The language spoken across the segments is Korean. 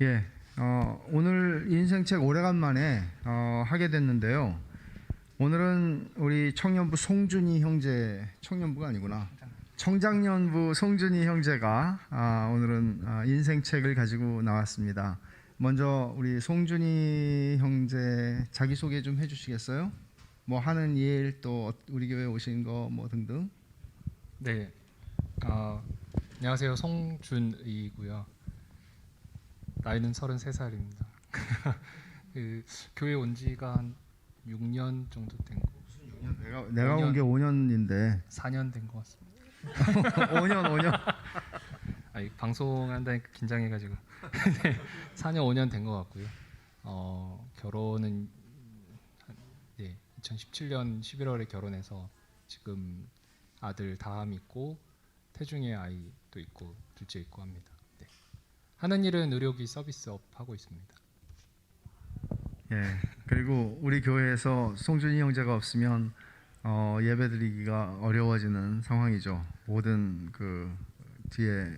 예, 오늘 인생책 오래간만에 하게 됐는데요. 오늘은 우리 청년부 송준이 형제, 청년부가 아니구나. 청장년부 송준이 형제가 오늘은 인생책을 가지고 나왔습니다. 먼저 우리 송준이 형제 자기소개 좀 해주시겠어요? 뭐 하는 일, 또 우리 교회 오신 거 뭐 등등. 네, 안녕하세요. 송준이고요. 나이는 33살입니다. 그 교회 온 지가 한 6년 정도 된 거. 내가 온 게 5년인데 4년 된 것 같습니다. 5년. 방송한다니까 긴장해가지고. 네, 4년 5년 된 것 같고요. 결혼은 2017년 11월에 결혼해서 지금 아들 다함 있고 태중의 아이도 있고 둘째 있고 합니다. 네. 하는 일은 의료기 서비스업 하고 있습니다. 예. 그리고 우리 교회에서 송준이 형제가 없으면 예배드리기가 어려워지는 상황이죠. 모든 그 뒤에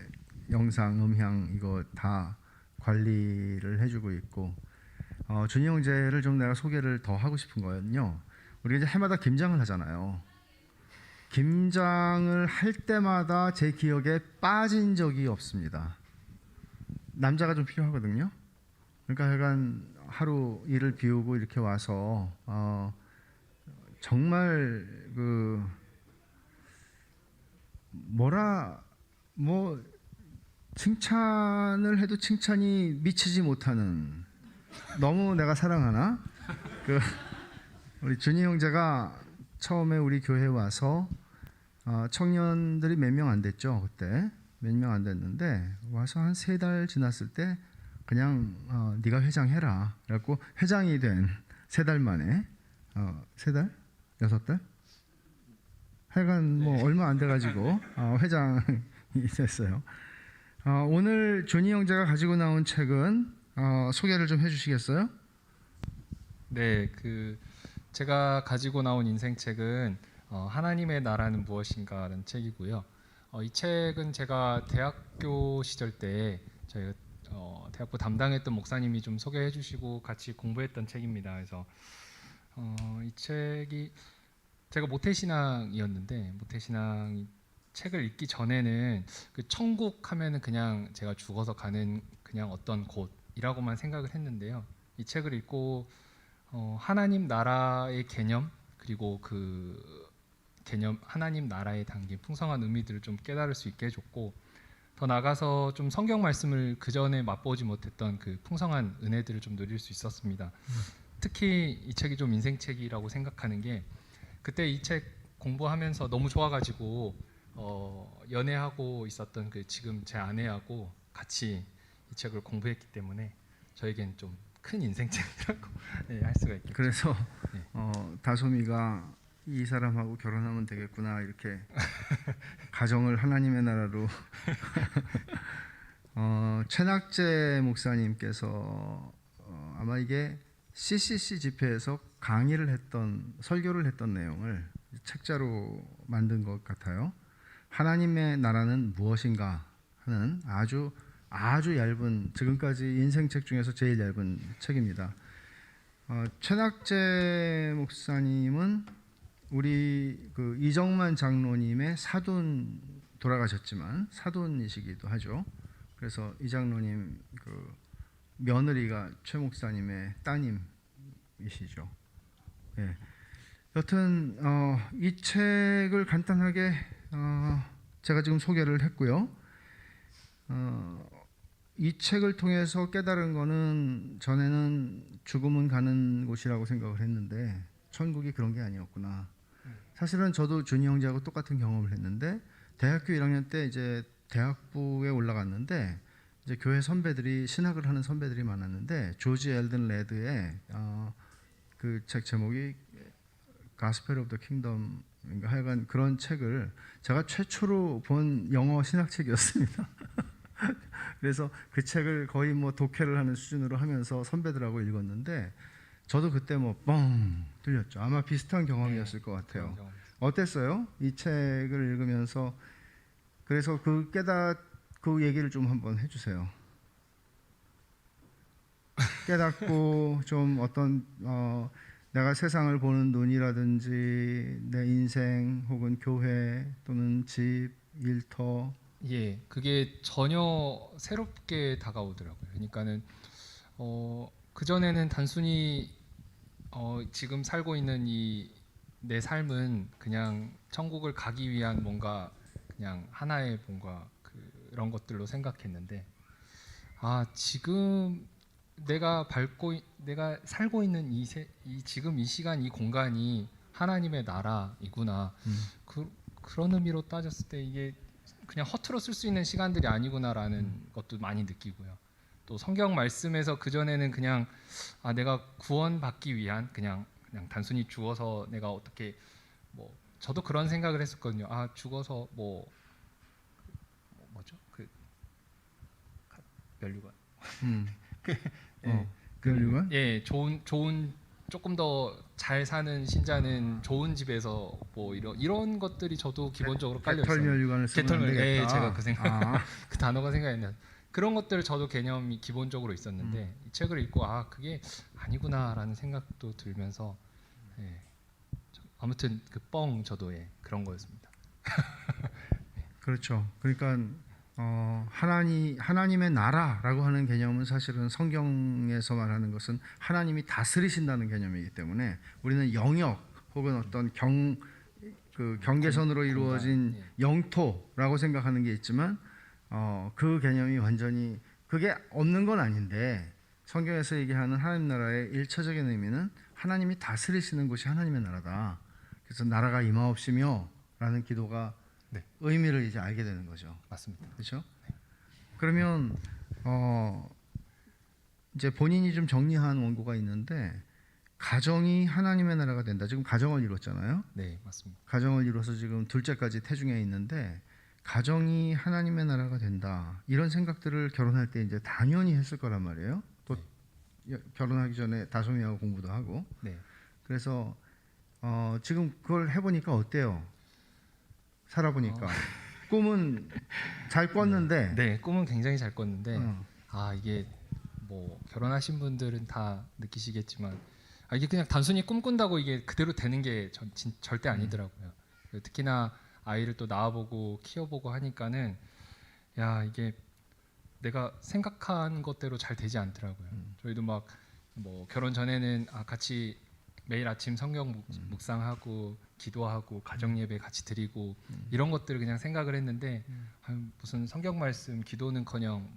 영상, 음향 이거 다 관리를 해주고 있고 준이 형제를 좀 내가 소개를 더 하고 싶은 거는요. 우리가 이제 해마다 김장을 하잖아요. 김장을 할 때마다 제 기억에 빠진 적이 없습니다. 남자가 좀 필요하거든요. 그러니까 약간 하루 일을 비우고 이렇게 와서 정말 그 뭐 칭찬을 해도 칭찬이 미치지 못하는, 너무 내가 사랑하나? 그 우리 준이 형제가 처음에 우리 교회에 와서 청년들이 몇 명 안 됐죠. 그때 몇 명 안 됐는데 와서 한 3달 지났을 때 그냥 네가 회장해라. 그래갖고 회장이 된 3달 만에 3달? 6달? 하여간 뭐 얼마 안 돼가지고 회장이 됐어요. 오늘 준이 형제가 가지고 나온 책은 소개를 좀 해주시겠어요? 네, 제가 가지고 나온 인생책은 하나님의 나라는 무엇인가라는 책이고요. 이 책은 제가 대학교 시절 때 저희가 대학부 담당했던 목사님이 좀 소개해 주시고 같이 공부했던 책입니다. 그래서 이 책이 제가 모태신앙이었는데 모태신앙 책을 읽기 전에는 그 천국 하면은 그냥 제가 죽어서 가는 그냥 어떤 곳이라고만 생각을 했는데요. 이 책을 읽고 하나님 나라의 개념, 그리고 그 개념 하나님 나라에 담긴 풍성한 의미들을 좀 깨달을 수 있게 해줬고, 더 나아가서 좀 성경 말씀을 그 전에 맛보지 못했던 그 풍성한 은혜들을 좀 누릴 수 있었습니다. 특히 이 책이 좀 인생책이라고 생각하는 게, 그때 이 책 공부하면서 너무 좋아가지고 연애하고 있었던 그 지금 제 아내하고 같이 이 책을 공부했기 때문에 저에겐 좀 큰 인생책이라고 할 수가 있겠죠. 그래서 네. 다솜이가 이 사람하고 결혼하면 되겠구나 이렇게 가정을 하나님의 나라로 최낙재 목사님께서 아마 이게 CCC 집회에서 강의를 했던, 설교를 했던 내용을 책자로 만든 것 같아요. 하나님의 나라는 무엇인가 하는 아주 얇은, 지금까지 인생책 중에서 제일 얇은 책입니다. 최낙재 목사님은 우리 그 이정만 장로님의 사돈, 돌아가셨지만 사돈이시기도 하죠. 그래서 이 장로님 그 며느리가 최 목사님의 따님이시죠. 예. 여튼 이 책을 간단하게 제가 지금 소개를 했고요. 이 책을 통해서 깨달은 거는, 전에는 죽음은 가는 곳이라고 생각을 했는데 천국이 그런 게 아니었구나. 사실은 저도 준이 형제하고 똑같은 경험을 했는데, 대학교 1학년 때 이제 대학부에 올라갔는데 이제 교회 선배들이, 신학을 하는 선배들이 많았는데 조지 엘든 레드의 그 책 제목이 가스펠 오브 더 킹덤인가, 하여간 그런 책을 제가 최초로 본 영어 신학책이었습니다. 그래서 그 책을 거의 뭐 독해를 하는 수준으로 하면서 선배들하고 읽었는데 저도 그때 뭐 뻥 뚫렸죠. 아마 비슷한 경험이었을 것 같아요. 어땠어요? 이 책을 읽으면서. 그래서 그 얘기를 좀 한번 해주세요. 깨닫고 좀 어떤 내가 세상을 보는 눈이라든지 내 인생 혹은 교회 또는 집, 일터. 예, 그게 전혀 새롭게 다가오더라고요. 그러니까는 그 전에는 단순히 지금 살고 있는 이 내 삶은 그냥 천국을 가기 위한 뭔가 그냥 하나의 뭔가 그런 것들로 생각했는데 지금 내가 살고 있는 이 지금 이 시간 이 공간이 하나님의 나라이구나. 그런 의미로 따졌을 때 이게 그냥 허투루 쓸 수 있는 시간들이 아니구나라는 것도 많이 느끼고요. 또 성경 말씀에서 그 전에는 그냥 내가 구원받기 위한 그냥 단순히 죽어서 내가 어떻게 저도 그런 생각을 했었거든요. 죽어서 뭐죠? 면류관. 예. 면류관? 예, 좋은 조금 더 잘 사는 신자는 좋은 집에서 이런 것들이 저도 기본적으로 깔려 있어요. 개털면류관을 쓰면 안 되겠다. 예, 제가 그 단어가 생각했는데 그런 것들을 저도 개념이 기본적으로 있었는데 이 책을 읽고 그게 아니구나라는 생각도 들면서 예, 아무튼 저도 그런 거였습니다. 그렇죠. 그러니까 하나님의 나라라고 하는 개념은 사실은 성경에서 말하는 것은 하나님이 다스리신다는 개념이기 때문에 우리는 영역 혹은 어떤 경계선으로 이루어진 예. 영토라고 생각하는 게 있지만 그 개념이 완전히 그게 없는 건 아닌데 성경에서 얘기하는 하나님 나라의 일차적인 의미는 하나님이 다스리시는 곳이 하나님의 나라다. 그래서 나라가 임하옵시며라는 기도가 네. 의미를 이제 알게 되는 거죠. 맞습니다. 그렇죠? 그러면 이제 본인이 좀 정리한 원고가 있는데 가정이 하나님의 나라가 된다. 지금 가정을 이뤘잖아요. 네, 맞습니다. 가정을 이뤄서 지금 둘째까지 태중에 있는데 가정이 하나님의 나라가 된다. 이런 생각들을 결혼할 때 이제 당연히 했을 거란 말이에요. 또 결혼하기 전에 다솜이하고 공부도 하고. 네. 그래서 지금 그걸 해보니까 어때요? 살아보니까 꿈은 잘 꿨는데. 네, 꿈은 굉장히 잘 꿨는데 이게 결혼하신 분들은 다 느끼시겠지만 이게 그냥 단순히 꿈꾼다고 이게 그대로 되는 게 절대 아니더라고요. 특히나 아이를 또 낳아보고 키워보고 하니까는 이게 내가 생각한 것대로 잘 되지 않더라고요. 저희도 결혼 전에는 같이 매일 아침 성경 묵상하고 기도하고 가정 예배 같이 드리고 이런 것들을 그냥 생각을 했는데 무슨 성경 말씀 기도는커녕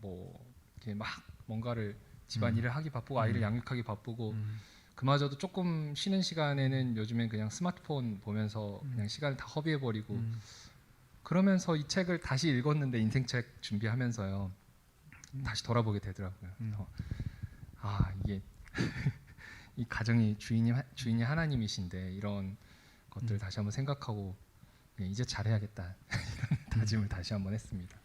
이렇게 막 뭔가를 집안일을 하기 바쁘고 아이를 양육하기 바쁘고 그마저도 조금 쉬는 시간에는 요즘엔 그냥 스마트폰 보면서 그냥 시간을 다 허비해 버리고 그러면서 이 책을 다시 읽었는데 인생책 준비하면서요 다시 돌아보게 되더라고요. 이게 이 가정이 주인이 하나님이신데 이런 것들 다시 한번 생각하고 이제 잘해야겠다 이런 다짐을 다시 한번 했습니다.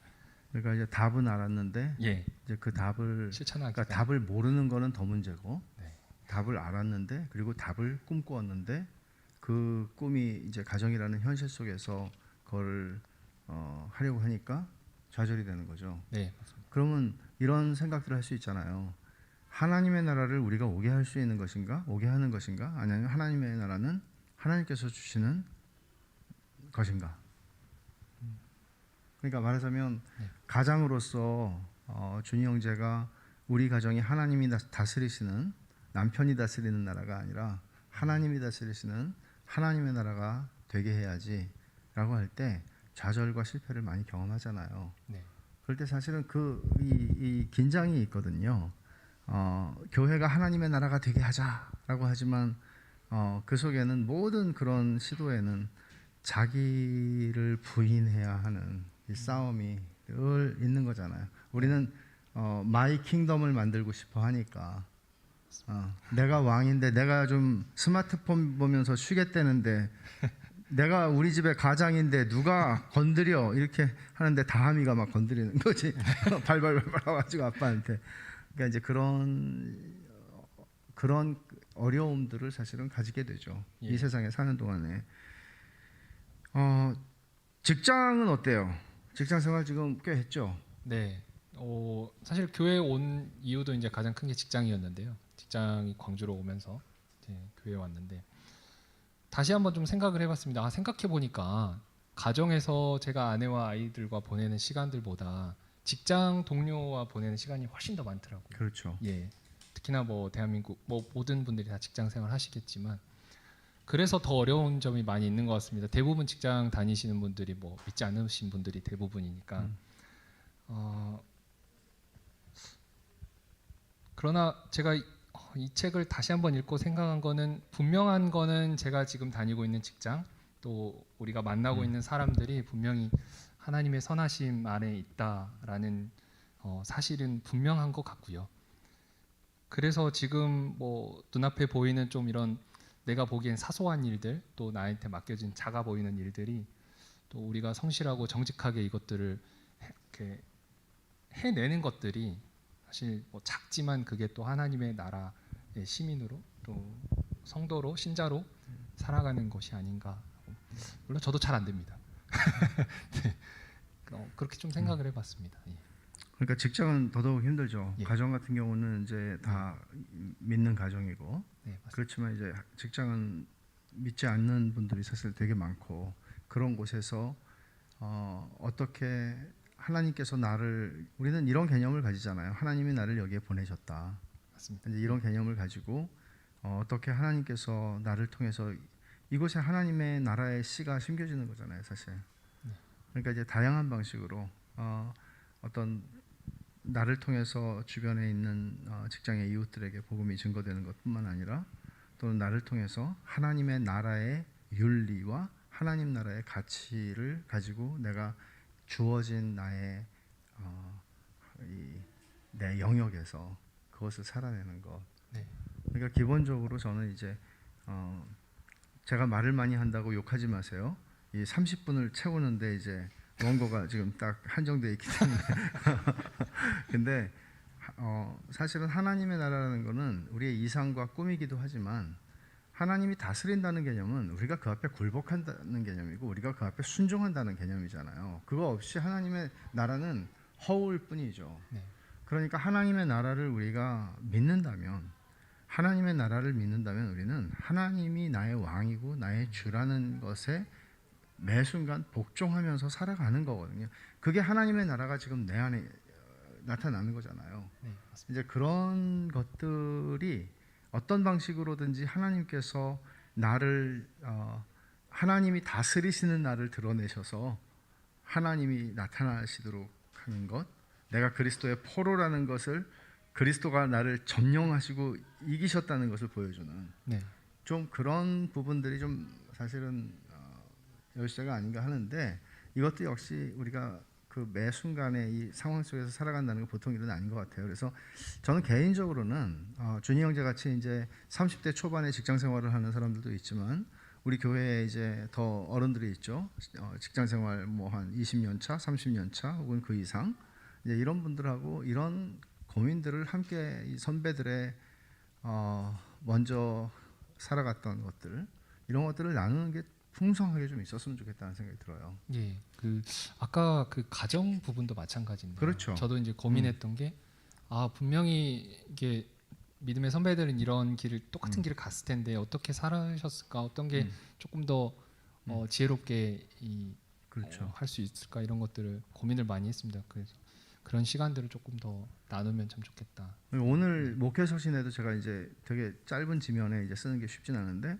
그러니까 이제 답은 알았는데 예, 이제 그 답을 실천하기. 그러니까 답을 모르는 거는 더 문제고 네. 답을 알았는데 그리고 답을 꿈꾸었는데 그 꿈이 이제 가정이라는 현실 속에서 그걸 하려고 하니까 좌절이 되는 거죠. 네, 맞습니다. 그러면 이런 생각들을 할 수 있잖아요. 하나님의 나라를 우리가 오게 할 수 있는 것인가? 오게 하는 것인가? 아니면 하나님의 나라는 하나님께서 주시는 것인가? 그러니까 말하자면 가장으로서 준이 형제가 우리 가정이 하나님이 다스리시는 남편이 다스리는 나라가 아니라 하나님이 다스리시는 하나님의 나라가 되게 해야지라고 할 때 좌절과 실패를 많이 경험하잖아요. 네. 그럴 때 사실은 이 긴장이 있거든요. 교회가 하나님의 나라가 되게 하자라고 하지만 그 속에는 모든 그런 시도에는 자기를 부인해야 하는 이 싸움이 늘 있는 거잖아요. 우리는 마이 킹덤을 만들고 싶어 하니까 내가 왕인데 내가 좀 스마트폰 보면서 쉬겠다는데 내가 우리 집의 가장인데 누가 건드려 이렇게 하는데 다함이가 막 건드리는 거지. 발발발발 와가지고 아빠한테. 그러니까 이제 그런 어려움들을 사실은 가지게 되죠. 예. 이 세상에 사는 동안에. 직장은 어때요? 직장 생활 지금 꽤 했죠. 네, 사실 교회 온 이유도 이제 가장 큰 게 직장이었는데요. 직장이 광주로 오면서 이제 교회에 왔는데 다시 한번 좀 생각을 해봤습니다. 생각해 보니까 가정에서 제가 아내와 아이들과 보내는 시간들보다 직장 동료와 보내는 시간이 훨씬 더 많더라고요. 그렇죠. 예. 특히나 뭐 대한민국 뭐 모든 분들이 다 직장 생활 하시겠지만 그래서 더 어려운 점이 많이 있는 것 같습니다. 대부분 직장 다니시는 분들이 뭐 믿지 않으신 분들이 대부분이니까. 그러나 제가 이 책을 다시 한번 읽고 생각한 거는 분명한 거는 제가 지금 다니고 있는 직장 또 우리가 만나고 있는 사람들이 분명히 하나님의 선하심 안에 있다라는 사실은 분명한 것 같고요. 그래서 지금 뭐 눈앞에 보이는 좀 이런 내가 보기엔 사소한 일들 또 나한테 맡겨진 작아 보이는 일들이 또 우리가 성실하고 정직하게 이것들을 이렇게 해내는 것들이 사실 뭐 작지만 그게 또 하나님의 나라의 시민으로 또 성도로 신자로 살아가는 것이 아닌가. 물론 저도 잘 안 됩니다. 네. 그렇게 좀 생각을 해봤습니다. 예. 그러니까 직장은 더더욱 힘들죠. 예. 가정 같은 경우는 이제 다 믿는 가정이고 네, 맞습니다. 그렇지만 이제 직장은 믿지 않는 분들이 사실 되게 많고 그런 곳에서 어떻게 하나님께서 나를 우리는 이런 개념을 가지잖아요. 하나님이 나를 여기에 보내셨다. 맞습니다. 이제 이런 개념을 가지고 어떻게 하나님께서 나를 통해서 이곳에 하나님의 나라의 씨가 심겨지는 거잖아요, 사실. 그러니까 이제 다양한 방식으로 어떤 나를 통해서 주변에 있는 직장의 이웃들에게 복음이 증거되는 것뿐만 아니라 또는 나를 통해서 하나님의 나라의 윤리와 하나님 나라의 가치를 가지고 내가 주어진 나의 내 영역에서 그것을 살아내는 것. 네. 그러니까 기본적으로 저는 이제 제가 말을 많이 한다고 욕하지 마세요. 이 30분을 채우는데 이제 원고가 지금 딱 한정돼 있기 때문에. 근데 사실은 하나님의 나라라는 거는 우리의 이상과 꿈이기도 하지만 하나님이 다스린다는 개념은 우리가 그 앞에 굴복한다는 개념이고 우리가 그 앞에 순종한다는 개념이잖아요. 그거 없이 하나님의 나라는 허울 뿐이죠. 네. 그러니까 하나님의 나라를 우리가 믿는다면 하나님의 나라를 믿는다면 우리는 하나님이 나의 왕이고 나의 주라는 것에 매 순간 복종하면서 살아가는 거거든요. 그게 하나님의 나라가 지금 내 안에 나타나는 거잖아요. 네, 맞습니다. 이제 그런 것들이 어떤 방식으로든지 하나님께서 나를 하나님이 다스리시는 나를 드러내셔서 하나님이 나타나시도록 하는 것, 내가 그리스도의 포로라는 것을 그리스도가 나를 점령하시고 이기셨다는 것을 보여주는 네. 좀 그런 부분들이 좀 사실은 열쇠가 아닌가 하는데 이것도 역시 우리가 그 매 순간에 이 상황 속에서 살아간다는 건 보통 일은 아닌 것 같아요. 그래서 저는 개인적으로는 준이 형제 같이 이제 30대 초반에 직장 생활을 하는 사람들도 있지만 우리 교회에 이제 더 어른들이 있죠. 직장 생활 뭐 한 20년 차, 30년 차 혹은 그 이상 이제 이런 분들하고 이런 고민들을 함께 이 선배들의 먼저 살아갔던 것들 이런 것들을 나누는 게 풍성하게 좀 있었으면 좋겠다는 생각이 들어요. 예, 그 아까 그 가정 부분도 마찬가지인데, 그렇죠. 저도 이제 고민했던 게 분명히 이게 믿음의 선배들은 이런 길을 똑같은 길을 갔을 텐데 어떻게 살아셨을까, 어떤 게 조금 더 지혜롭게 그렇죠. 할 수 있을까 이런 것들을 고민을 많이 했습니다. 그래서 그런 시간들을 조금 더 나누면 참 좋겠다. 오늘 목회 서신에도 제가 이제 되게 짧은 지면에 이제 쓰는 게 쉽진 않은데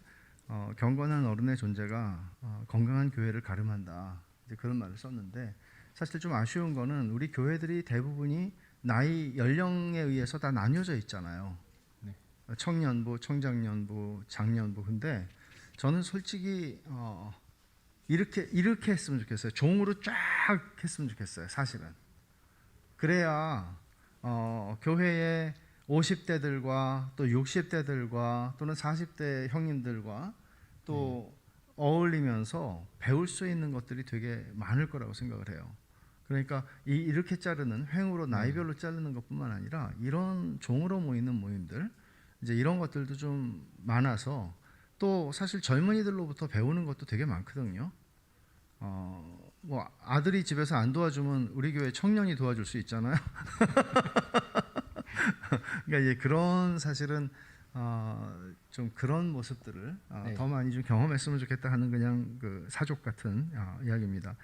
경건한 어른의 존재가 건강한 교회를 가름한다. 이제 그런 말을 썼는데 사실 좀 아쉬운 거는 우리 교회들이 대부분이 나이 연령에 의해서 다 나뉘어져 있잖아요. 네. 청년부, 청장년부, 장년부. 근데 저는 솔직히 이렇게 했으면 좋겠어요. 종으로 쫙 했으면 좋겠어요. 사실은. 그래야 교회의 50대들과 또 60대들과 또는 40대 형님들과 또 어울리면서 배울 수 있는 것들이 되게 많을 거라고 생각을 해요. 그러니까 이렇게 자르는 횡으로 나이별로 자르는 것뿐만 아니라 이런 종으로 모이는 모임들 이제 이런 것들도 좀 많아서 또 사실 젊은이들로부터 배우는 것도 되게 많거든요. 뭐 아들이 집에서 안 도와주면 우리 교회 청년이 도와줄 수 있잖아요. 그러니까 이제 그런 사실은 좀 그런 모습들을 네. 더 많이 좀 경험했으면 좋겠다 하는 그냥 그 사족 같은 이야기입니다.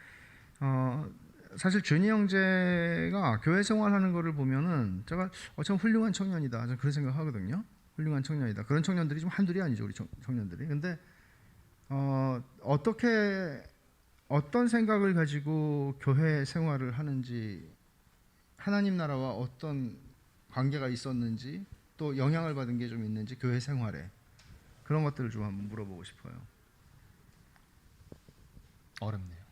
사실 준이 형제가 교회 생활하는 거를 보면은 제가 참 훌륭한 청년이다, 저는 그런 생각하거든요. 훌륭한 청년이다. 그런 청년들이 좀 한둘이 아니죠, 우리 청년들이. 근데 어떻게 어떤 생각을 가지고 교회 생활을 하는지, 하나님 나라와 어떤 관계가 있었는지, 또 영향을 받은 게 좀 있는지 교회 생활에, 그런 것들을 좀 한번 물어보고 싶어요. 어렵네요.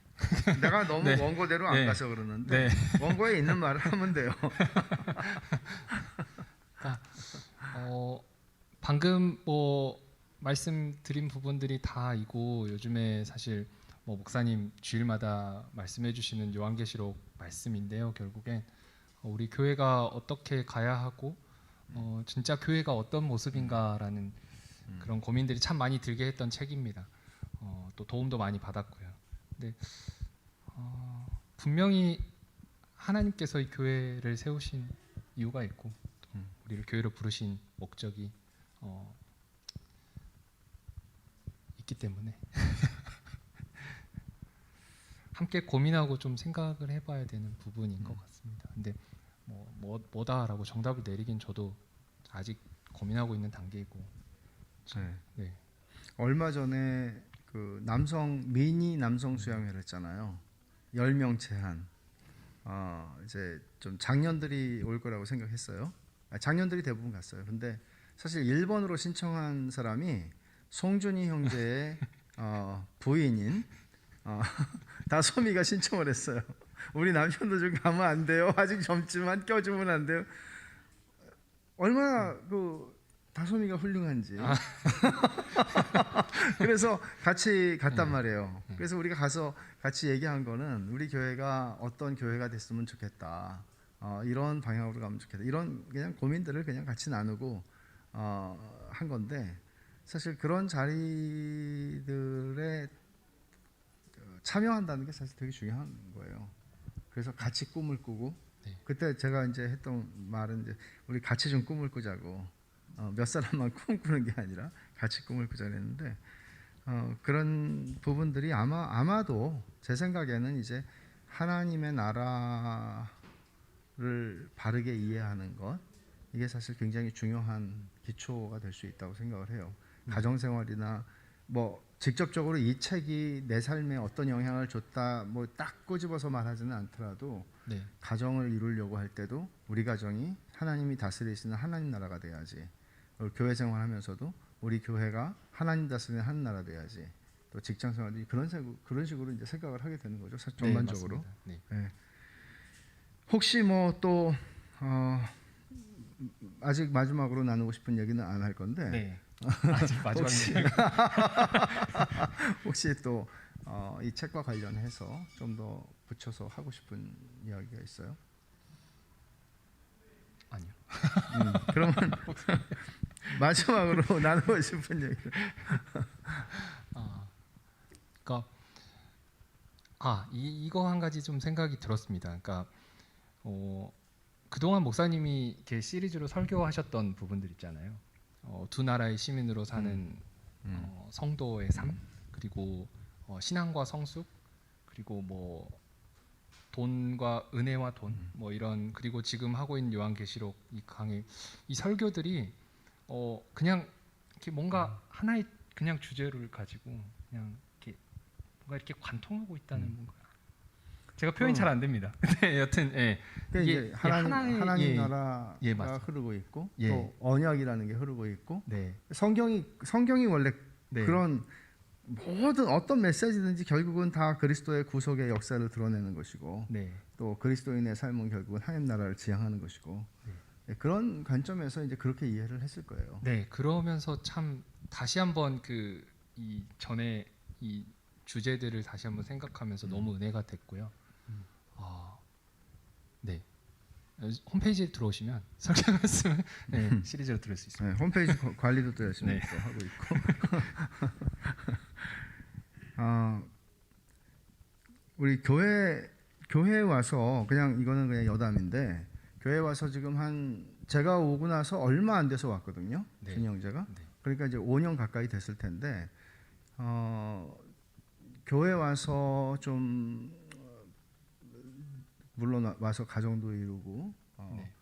내가 너무 네. 원고대로 안 네. 가서 그러는데 네. 원고에 있는 말을 하면 돼요. 방금 뭐 말씀드린 부분들이 다이고, 요즘에 사실 뭐 목사님 주일마다 말씀해주시는 요한계시록 말씀인데요. 결국엔 우리 교회가 어떻게 가야 하고 진짜 교회가 어떤 모습인가라는 그런 고민들이 참 많이 들게 했던 책입니다. 또 도움도 많이 받았고요. 근데 분명히 하나님께서 이 교회를 세우신 이유가 있고, 또 우리를 교회로 부르신 목적이 있기 때문에 함께 고민하고 좀 생각을 해봐야 되는 부분인 것 같습니다. 근데 뭐다라고 정답을 내리긴 저도 아직 고민하고 있는 단계이고. 네. 네. 얼마 전에 그 미니 남성 수양회를 했잖아요. 10명 제한. 이제 좀 장년들이 올 거라고 생각했어요. 장년들이 대부분 갔어요. 근데 사실 1번으로 신청한 사람이 송준이 형제의 부인인 다솜이가 신청을 했어요. 우리 남편도 좀 가면 안 돼요? 아직 젊지만 껴주면 안 돼요? 얼마나 그 다솜이가 훌륭한지. 그래서 같이 갔단 말이에요. 그래서 우리가 가서 같이 얘기한 거는 우리 교회가 어떤 교회가 됐으면 좋겠다. 이런 방향으로 가면 좋겠다. 이런 그냥 고민들을 그냥 같이 나누고 한 건데, 사실 그런 자리들에 참여한다는 게 사실 되게 중요한 거예요. 그래서 같이 꿈을 꾸고, 네. 그때 제가 이제 했던 말은 이제 우리 같이 좀 꿈을 꾸자고, 몇 사람만 꿈 꾸는 게 아니라 같이 꿈을 꾸자 그랬는데, 그런 부분들이 아마도 제 생각에는 이제 하나님의 나라를 바르게 이해하는 것, 이게 사실 굉장히 중요한 기초가 될 수 있다고 생각을 해요. 가정생활이나 뭐 직접적으로 이 책이 내 삶에 어떤 영향을 줬다 뭐 딱 꼬집어서 말하지는 않더라도, 네. 가정을 이루려고 할 때도 우리 가정이 하나님이 다스리시는 하나님 나라가 돼야지. 교회 생활하면서도 우리 교회가 하나님 다스리는 하나님 나라 돼야지. 또 직장 생활이 그런 식으로 이제 생각을 하게 되는 거죠. 전반적으로. 네, 네. 혹시 뭐 또 아직 마지막으로 나누고 싶은 얘기는 안 할 건데, 네. 아직 마지막입니다. 혹시 또 이 책과 관련해서 좀 더 붙여서 하고 싶은 이야기가 있어요? 아니요. 그러면 마지막으로 나누고 싶은 얘기. 그러니까 이거 한 가지 좀 생각이 들었습니다. 그러니까 그동안 목사님이 이렇게 시리즈로 설교하셨던 부분들 있잖아요. 두 나라의 시민으로 사는 성도의 삶, 그리고 신앙과 성숙, 그리고 뭐 돈과 은혜와 돈, 뭐 이런, 그리고 지금 하고 있는 요한계시록 이 강의, 이 설교들이 그냥 이렇게 뭔가 하나의 그냥 주제를 가지고 그냥 이렇게 뭔가 이렇게 관통하고 있다는 뭔가, 제가 표현이 잘 안 됩니다. 근데 여튼 이게 하나님 나라가 맞습니다. 흐르고 있고, 예. 또 언약이라는 게 흐르고 있고, 네. 성경이 원래 네. 그런 모든 어떤 메시지든지 결국은 다 그리스도의 구속의 역사를 드러내는 것이고, 네. 또 그리스도인의 삶은 결국은 하나님 나라를 지향하는 것이고, 네, 그런 관점에서 이제 그렇게 이해를 했을 거예요. 네. 그러면서 참 다시 한번 이 전에 이 주제들을 다시 한번 생각하면서 너무 은혜가 됐고요. 네. 홈페이지에 들어오시면 설교 말씀을 시리즈로 들을 수 있습니다. 네, 홈페이지 관리도 또 열심히 네. 또 하고 있고. 우리 교회에 와서 그냥 이거는 그냥 여담인데 교회 와서 지금 한 제가 오고 나서 얼마 안 돼서 왔거든요. 네. 준이 형제가. 네. 그러니까 이제 5년 가까이 됐을 텐데 교회 와서 좀 물론 와서 가정도 이루고 네.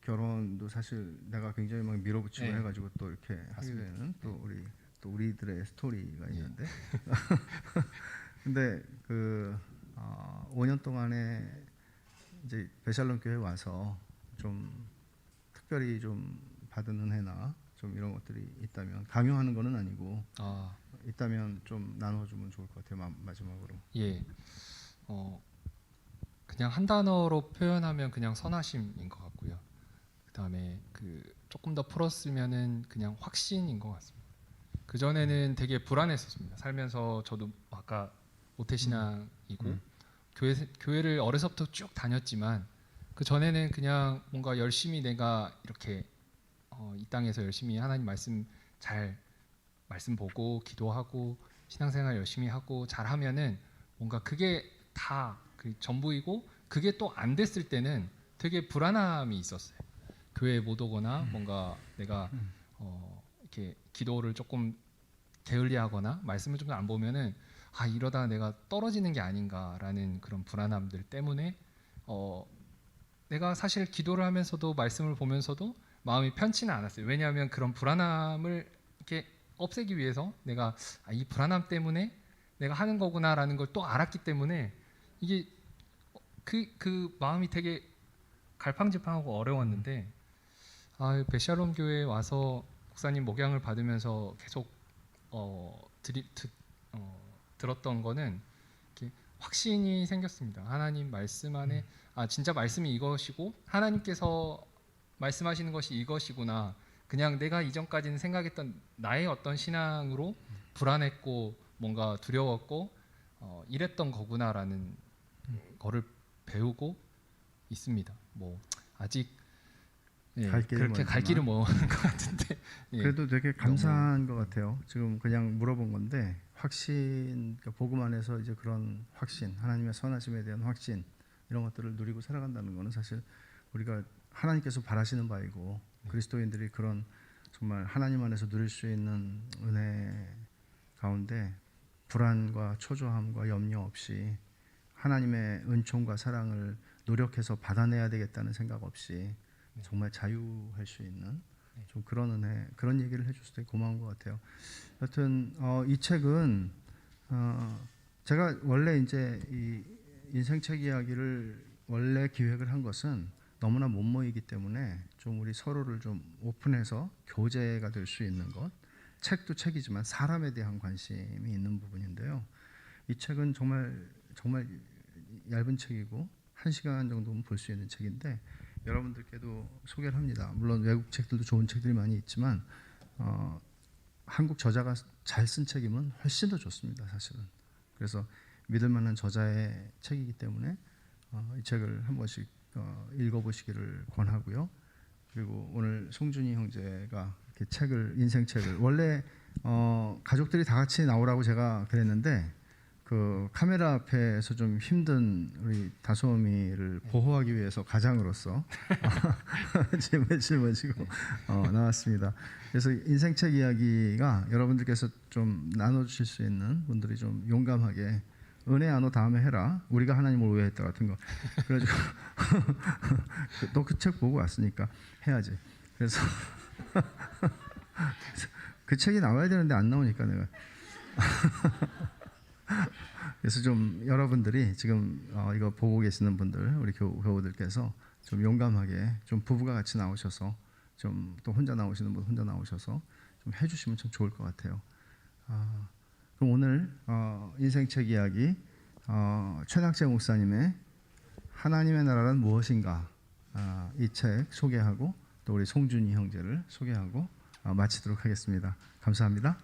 결혼도 사실 내가 굉장히 막 밀어붙이고 네. 해가지고 또 이렇게 하게 맞습니다. 되는 또 우리들의 스토리가 예. 있는데 근데 그 5년 동안에 이제 베샬롬 교회 와서 좀 특별히 좀 받은 은혜나 좀 이런 것들이 있다면 강요하는 거는 아니고 아, 있다면 좀 나눠주면 좋을 것 같아요. 마지막으로. 예. 그냥 한 단어로 표현하면 그냥 선하심인 것 같고요. 그다음에 그 조금 더 풀었으면은 그냥 확신인 것 같습니다. 그 전에는 되게 불안했었습니다. 살면서 저도 아까 모태신앙이고 교회를 어려서부터 쭉 다녔지만 그 전에는 그냥 뭔가 열심히 내가 이렇게 이 땅에서 열심히 하나님 말씀 보고 기도하고 신앙생활 열심히 하고 잘하면은 뭔가 그게 다 그 전부이고 그게 또 안 됐을 때는 되게 불안함이 있었어요. 교회에 못 오거나 뭔가 내가 이렇게 기도를 조금 게을리하거나 말씀을 좀 안 보면은 이러다 내가 떨어지는 게 아닌가라는 그런 불안함들 때문에 내가 사실 기도를 하면서도 말씀을 보면서도 마음이 편치는 않았어요. 왜냐하면 그런 불안함을 이렇게 없애기 위해서 내가 이 불안함 때문에 내가 하는 거구나라는 걸 또 알았기 때문에 이게 그 마음이 되게 갈팡질팡하고 어려웠는데 베샬롬 교회에 와서 목사님 목양을 받으면서 계속 들었던 거는 이렇게 확신이 생겼습니다. 하나님 말씀 안에 진짜 말씀이 이것이고 하나님께서 말씀하시는 것이 이것이구나. 그냥 내가 이전까지는 생각했던 나의 어떤 신앙으로 불안했고 뭔가 두려웠고 이랬던 거구나라는 거를 배우고 있습니다. 뭐 아직 그렇게 갈 길은 먼 것 같은데 그래도 되게 감사한 것 같아요. 지금 그냥 물어본 건데 확신, 그러니까 복음 안에서 이제 그런 확신, 하나님의 선하심에 대한 확신 이런 것들을 누리고 살아간다는 것은 사실 우리가 하나님께서 바라시는 바이고 그리스도인들이 그런 정말 하나님 안에서 누릴 수 있는 은혜 가운데 불안과 초조함과 염려 없이 하나님의 은총과 사랑을 노력해서 받아내야 되겠다는 생각 없이 정말 자유할 수 있는 좀 그런 은혜, 그런 얘기를 해줘서 되게 고마운 것 같아요. 여튼 이 책은 제가 원래 이제 이 인생책 이야기를 원래 기획을 한 것은 너무나 못 모이기 때문에 좀 우리 서로를 좀 오픈해서 교제가 될 수 있는 것. 책도 책이지만 사람에 대한 관심이 있는 부분인데요. 이 책은 정말 얇은 책이고 1시간 정도면 볼 수 있는 책인데 여러분들께도 소개를 합니다. 물론 외국 책들도 좋은 책들이 많이 있지만 한국 저자가 잘 쓴 책이면 훨씬 더 좋습니다. 사실은. 그래서 믿을 만한 저자의 책이기 때문에 이 책을 한 번씩 읽어보시기를 권하고요. 그리고 오늘 송준이 형제가 이렇게 인생책을 원래 가족들이 다 같이 나오라고 제가 그랬는데 그 카메라 앞에서 좀 힘든 우리 다솜이를 보호하기 위해서 가장으로서 짐을 짊어지고 나왔습니다. 그래서 인생책 이야기가 여러분들께서 좀 나눠주실 수 있는 분들이 좀 용감하게 은혜 안 오 다음에 해라. 우리가 하나님을 오해했다 같은 거. 그래가지고 너 그 책 보고 왔으니까 해야지. 그래서 그 책이 나와야 되는데 안 나오니까 내가. 그래서 좀 여러분들이 지금 이거 보고 계시는 분들, 우리 교우들께서 좀 용감하게 좀 부부가 같이 나오셔서 좀 또 혼자 나오시는 분 혼자 나오셔서 좀 해주시면 참 좋을 것 같아요. 그럼 오늘 인생책 이야기 최낙재 목사님의 하나님의 나라란 무엇인가 이 책 소개하고 또 우리 송준이 형제를 소개하고 마치도록 하겠습니다. 감사합니다.